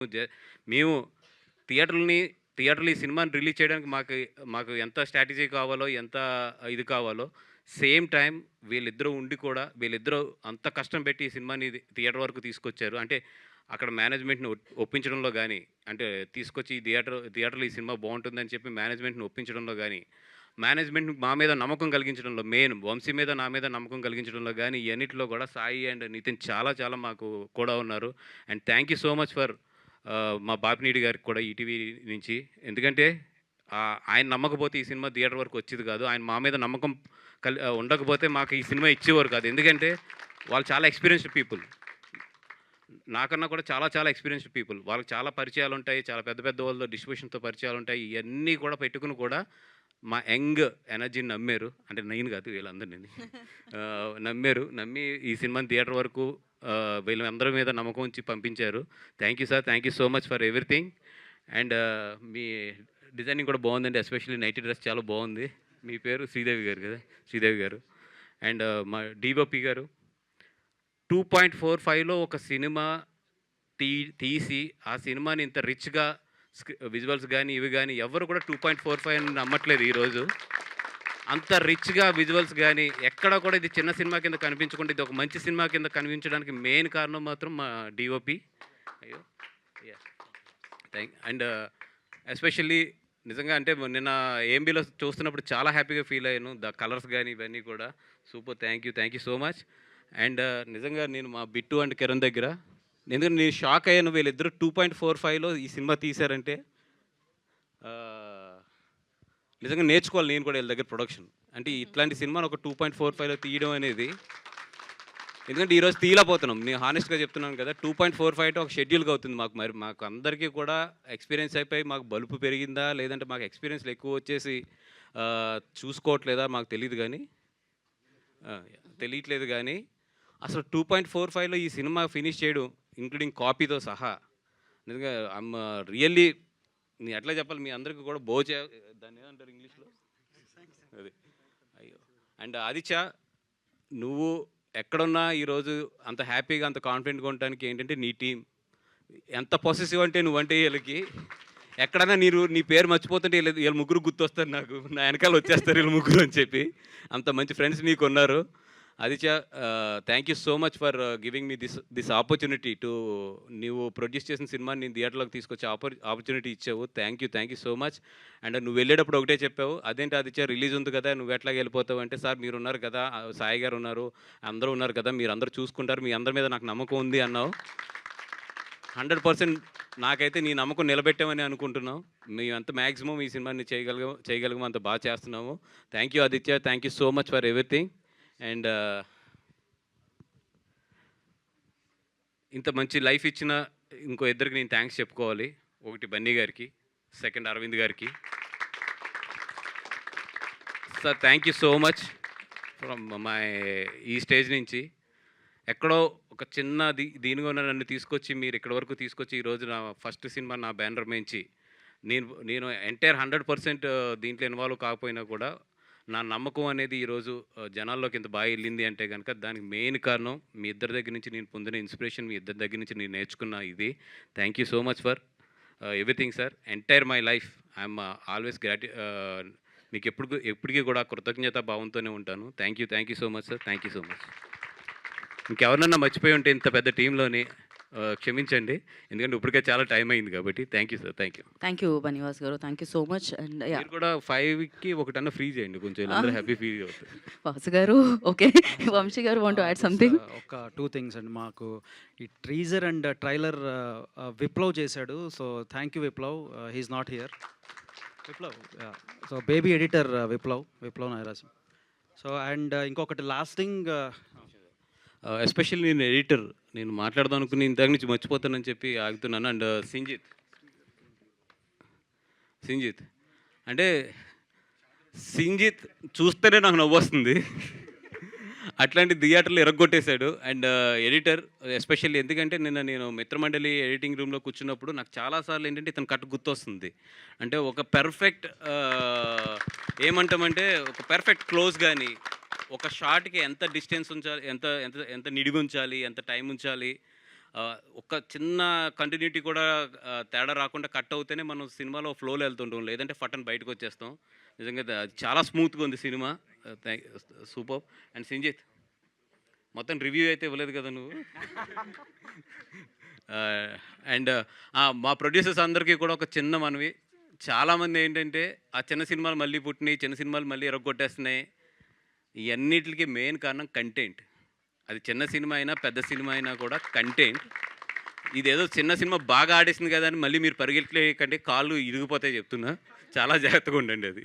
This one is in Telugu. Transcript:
జ మేము థియేటర్‌లని థియేటర్‌లో ఈ సినిమాని రిలీజ్ చేయడానికి మాకు ఎంత స్ట్రాటజీ కావాలో, ఎంత ఇది కావాలో, సేమ్ టైమ్ వీళ్ళిద్దరూ ఉండి కూడా వీళ్ళిద్దరూ అంత కష్టం పెట్టి ఈ సినిమాని థియేటర్ వరకు తీసుకొచ్చారు. అంటే అక్కడ మేనేజ్మెంట్‌ని ఒప్పించడంలో గాని, అంటే తీసుకొచ్చి ఈ థియేటర్‌లో ఈ సినిమా బావుంటుందని చెప్పి మేనేజ్మెంట్‌ని ఒప్పించడంలో గాని, మేనేజ్మెంట్ మా మీద నమ్మకం కలిగించడంలో మెయిన్ వంశీ మీద నా మీద నమ్మకం కలిగించడంలో గాని, ఇయన్నిటిలో కూడా సాయి అండ్ నితిన్ చాలా చాలా మాకు కూడా ఉన్నారు. And thank you so much for మా బాపినీడి గారికి కూడా ఈటీవీ నుంచి. ఎందుకంటే ఆయన నమ్మకపోతే ఈ సినిమా థియేటర్ వరకు వచ్చేది కాదు. ఆయన మా మీద నమ్మకం ఉండకపోతే మాకు ఈ సినిమా ఇచ్చేవారు కాదు. ఎందుకంటే వాళ్ళు చాలా ఎక్స్‌పీరియన్స్‌డ్ పీపుల్. నాకన్నా కూడా చాలా చాలా ఎక్స్‌పీరియన్స్‌డ్ పీపుల్. వాళ్ళకి చాలా పరిచయాలుంటాయి. చాలా పెద్ద పెద్ద వాళ్ళతో డిస్ట్రిబ్యూషన్‌తో పరిచయాలుంటాయి. ఇయన్నీ కూడా పెట్టుకొని కూడా మా యంగ్ ఎనర్జీని నమ్మారు. అంటే నేను కాదు వీళ్ళందరిని. నమ్మారు. నమ్మి ఈ సినిమాని థియేటర్ వరకు వీళ్ళందరి మీద నమ్మకం ఉంచి పంపించారు. Thank you sir. Thank you so much for everything. And me designing కూడా బాగుందండి. ఎస్పెషల్లీ నైటీ డ్రెస్ చాలా బాగుంది. మీ పేరు శ్రీదేవి గారు కదా! శ్రీదేవి గారు. అండ్ మా డీఓపీ గారు 2.45లో ఒక సినిమా తీసి ఆ సినిమాని ఇంత రిచ్‌గా విజువల్స్ గానీ, ఇవి గానీ ఎవ్వరు కూడా 2.45 అని నమ్మట్లేదు ఈరోజు. అంత రిచ్‌గా విజువల్స్ గానీ, ఎక్కడ కూడా ఇది చిన్న సినిమా కింద కనిపించకుండా ఇది ఒక మంచి సినిమా కింద కనిపించడానికి మెయిన్ కారణం మాత్రం మా డీఓపీ. అయ్యో! యాహ్! అండ్ ఎస్పెషల్లీ నిజంగా అంటే నిన్న ఏఎంబీలో చూస్తున్నప్పుడు చాలా హ్యాపీగా ఫీల్ అయ్యాను. ద కలర్స్ గానీ ఇవన్నీ కూడా super. Thank you so much. And నిజంగా నేను మా బిట్టు అండ్ కిరణ్ దగ్గర ఎందుకంటే నేను షాక్ అయ్యాను. వీళ్ళిద్దరూ 2.45లో ఈ సినిమా తీశారంటే నిజంగా నేర్చుకోవాలి నేను కూడా వీళ్ళ దగ్గర ప్రొడక్షన్. అంటే ఇట్లాంటి సినిమాని ఒక 2.45లో తీయడం అనేది ఎందుకంటే ఈరోజు తీయలేకపోతున్నాం. నేను హానెస్ట్‌గా చెప్తున్నాను కదా! 2.45 అంటే ఒక షెడ్యూల్‌గా అవుతుంది మాకు. మరి మాకు అందరికీ కూడా ఎక్స్‌పీరియన్స్ అయిపోయి మాకు బలుపు పెరిగిందా? లేదంటే మాకు ఎక్స్‌పీరియన్స్‌లు ఎక్కువ వచ్చేసి చూసుకోవట్లేదా? మాకు తెలీదు గానీ తెలియట్లేదు గానీ అసలు 2.45లో ఈ సినిమా ఫినిష్ చేయడం ఇంక్లూడింగ్ కాపీతో సహా నిజంగా ఐయామ్ రియల్లీ నేను ఎట్లా చెప్పాలి మీ అందరికీ కూడా దాన్ని ఏమంటారు ఇంగ్లీష్‌లో? అది. అయ్యో! అండ్ ఆదిత్య నువ్వు ఎక్కడున్నా ఈరోజు అంత హ్యాపీగా, అంత కాన్ఫిడెంట్‌గా ఉండటానికి ఏంటంటే నీ టీమ్. ఎంత పొసెసివ్ అంటే నువ్వంటే ఈళ్ళకి ఎక్కడన్నా నీ పేరు మర్చిపోతుంటే ఈళ్ళ ముగ్గురు గుర్తొస్తారు నాకు. నా వెనకాల వచ్చేస్తారు ఈళ్ళు ముగ్గురు అని చెప్పి. అంత మంచి ఫ్రెండ్స్ నీకున్నారు. Aditya thank you so much for giving me this opportunity నువ్వు ప్రొడ్యూస్ చేసిన సినిమాని నేను థియేటర్‌లోకి తీసుకొచ్చే ఆపర్చునిటీ ఇచ్చావు. Thank you so much. And నువ్వు వెళ్ళేటప్పుడు ఒకటే చెప్పావు. అదేంటి ఆదిత్య రిలీజ్ ఉంది కదా! నువ్వెట్లాగ వెళ్ళిపోతావు అంటే, సార్ మీరున్నారు కదా! సాయి గారు ఉన్నారు. అందరూ ఉన్నారు కదా! మీరందరూ చూసుకుంటారు. మీ అందరి మీద నాకు నమ్మకం ఉంది అన్నావు. 100% నాకైతే నీ నమ్మకం నిలబెట్టామని అనుకుంటున్నాం. మేమంత మాక్సిమం ఈ సినిమాని చేయగలిగాము అంత బాగా చేస్తున్నాము. Thank you Aditya. Thank you so much for everything. And ఇంత మంచి లైఫ్ ఇచ్చిన ఇంకో ఇద్దరికి నేను థ్యాంక్స్ చెప్పుకోవాలి. ఒకటి బన్నీ గారికి, సెకండ్ అరవింద్ గారికి. Sir thank you so much from my ఈ స్టేజ్ నుంచి ఎక్కడో ఒక చిన్న దీనిగా ఉన్న నన్ను తీసుకొచ్చి మీరు ఇక్కడి వరకు తీసుకొచ్చి ఈరోజు నా ఫస్ట్ సినిమా నా బ్యానర్ మించి నేను ఎంటైర్ 100% దీంట్లో ఇన్వాల్వ్ కాకపోయినా కూడా నా నమ్మకం అనేది ఈరోజు జనాల్లోకి ఇంత బాగా వెళ్ళింది అంటే కనుక దానికి మెయిన్ కారణం మీ ఇద్దరి దగ్గర నుంచి నేను పొందిన ఇన్స్పిరేషన్, మీ ఇద్దరి దగ్గర నుంచి నేను నేర్చుకున్న ఇది. Thank you so much for everything sir. Entire my life I'm always మీకు ఎప్పటికీ కూడా కృతజ్ఞత భావంతోనే ఉంటాను. Thank you so much sir. Thank you so much. ఇంకెవరినన్నా మర్చిపోయి ఉంటే ఇంత పెద్ద టీంలోని క్షమించండి. ఎందుకంటే ఇప్పటికే చాలా టైం అయింది కాబట్టి. Thank you sir. Thank you Banivas గారు. Thank you so much. And మీరు కూడా 5కి ఒకటన్నా ఫ్రీ చేయండి. కొంచెం వీళ్ళందరూ హ్యాపీ ఫీల్ అవుతారు. వాసు గారు ఓకే. వంశీ గారు వాంట్ టు యాడ్ సంథింగ్? ఒక 2 థింగ్స్ అండి. మాకు ఈ టీజర్ అండ్ ట్రైలర్ విప్లవ్ చేశాడు. So thank you Viplav. He is not here. Viplav so baby editor Viplav Nagaraju. So and ఇంకొకటి లాస్ట్ థింగ్ ఎస్పెషల్లీ నేను ఎడిటర్. నేను మాట్లాడదాం అనుకుని ఇంతకు నుంచి మర్చిపోతానని చెప్పి ఆగుతున్నాను. అండ్ సింజిత్ అంటే సింజిత్ చూస్తేనే నాకు నవ్వొస్తుంది. అట్లాంటి థియేటర్లు ఎరగొట్టేశాడు. అండ్ ఎడిటర్ ఎస్పెషల్లీ ఎందుకంటే నేను మిత్రమండలి ఎడిటింగ్ రూమ్లో కూర్చున్నప్పుడు నాకు చాలాసార్లు ఏంటంటే ఇతను కట్టు గుర్తొస్తుంది. అంటే ఒక పెర్ఫెక్ట్ ఏమంటామంటే ఒక పెర్ఫెక్ట్ క్లోజ్ కానీ ఒక షాట్కి ఎంత డిస్టెన్స్ ఉంచాలి, ఎంత ఎంత ఎంత నిడివి ఉంచాలి, ఎంత టైం ఉంచాలి, ఒక చిన్న కంటిన్యూటీ కూడా తేడా రాకుండా కట్ అవుతేనే మనం సినిమాలో ఫ్లోలో వెళ్తుంటాం, లేదంటే ఫటన్ బయటకు వచ్చేస్తాం. నిజంగా చాలా స్మూత్గా ఉంది సినిమా. సూపర్. అండ్ సింజిత్, మొత్తం రివ్యూ అయితే ఇవ్వలేదు కదా నువ్వు. అండ్ మా ప్రొడ్యూసర్స్ అందరికీ కూడా ఒక చిన్న మనవి. చాలామంది ఏంటంటే ఆ చిన్న సినిమాలు మళ్ళీ పుట్టినాయి, చిన్న సినిమాలు మళ్ళీ ఎరగొట్టేస్తున్నాయి. ఇవన్నిటికి మెయిన్ కారణం కంటెంట్. అది చిన్న సినిమా అయినా పెద్ద సినిమా అయినా కూడా కంటెంట్. ఇదేదో చిన్న సినిమా బాగా ఆడేసింది కదా అని మళ్ళీ మీరు పరిగెట్టలేకండి, కాళ్ళు ఇరిగిపోతాయి చెప్తున్నా. చాలా జాగ్రత్తగా ఉండండి అది.